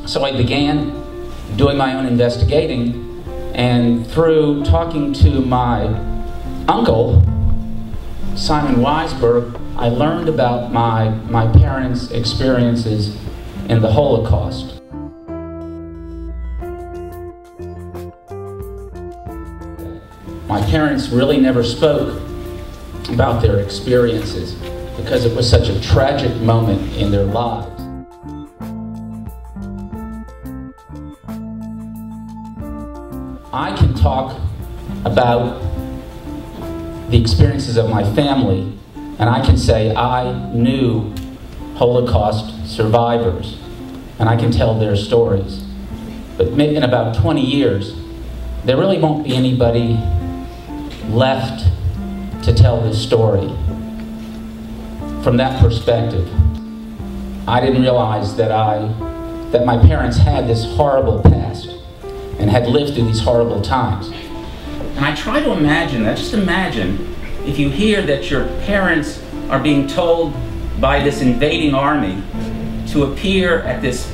So I began doing my own investigating, and through talking to my uncle, Simon Weisberg, I learned about my parents' experiences in the Holocaust. My parents really never spoke about their experiences because it was such a tragic moment in their lives. I can talk about the experiences of my family, and I can say I knew Holocaust survivors, and I can tell their stories. But maybe in about 20 years, there really won't be anybody left to tell this story. From that perspective, I didn't realize that my parents had this horrible past and had lived through these horrible times. And I try to imagine that, just imagine if you hear that your parents are being told by this invading army to appear at this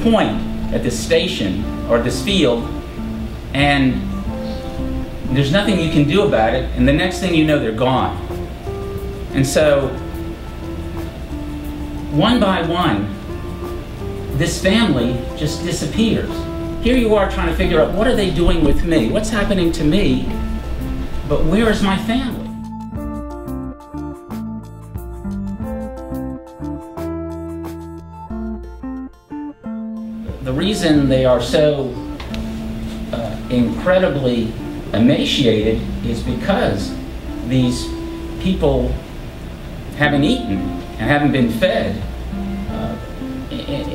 point, at this station, or this field, and there's nothing you can do about it, and the next thing you know, they're gone. And so, one by one, this family just disappears. Here you are trying to figure out, what are they doing with me? What's happening to me? But where is my family? The reason they are so incredibly emaciated is because these people haven't eaten and haven't been fed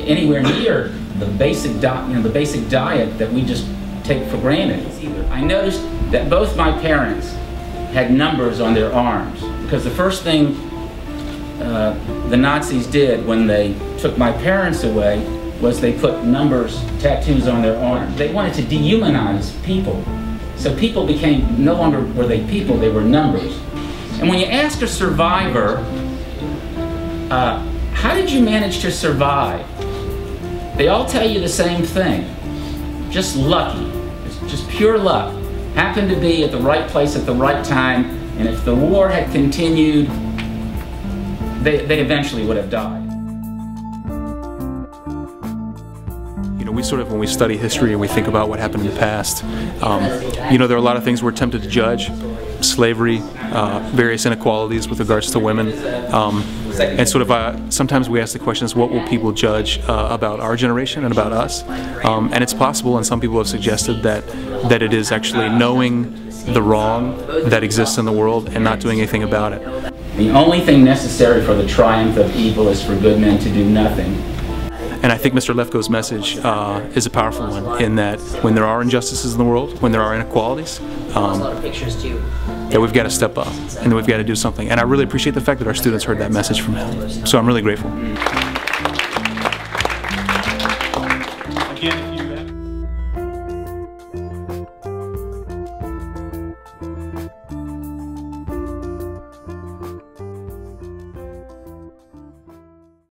anywhere near the basic diet that we just take for granted. I noticed that both my parents had numbers on their arms, because the first thing the Nazis did when they took my parents away was they put numbers, tattoos on their arms. They wanted to dehumanize people. So people became, no longer were they people, they were numbers. And when you ask a survivor, how did you manage to survive? They all tell you the same thing. Just lucky. It's just pure luck. Happened to be at the right place at the right time, and if the war had continued, they eventually would have died. You know, we sort of, when we study history and we think about what happened in the past, you know, there are a lot of things we're tempted to judge. Slavery, various inequalities with regards to women, and sort of sometimes we ask the questions, what will people judge about our generation and about us? And it's possible, and some people have suggested that it is actually knowing the wrong that exists in the world and not doing anything about it. The only thing necessary for the triumph of evil is for good men to do nothing. And I think Mr. Lefko's message is a powerful one, in that when there are injustices in the world, when there are inequalities, that we've got to step up and that we've got to do something. And I really appreciate the fact that our students heard that message from him. So I'm really grateful.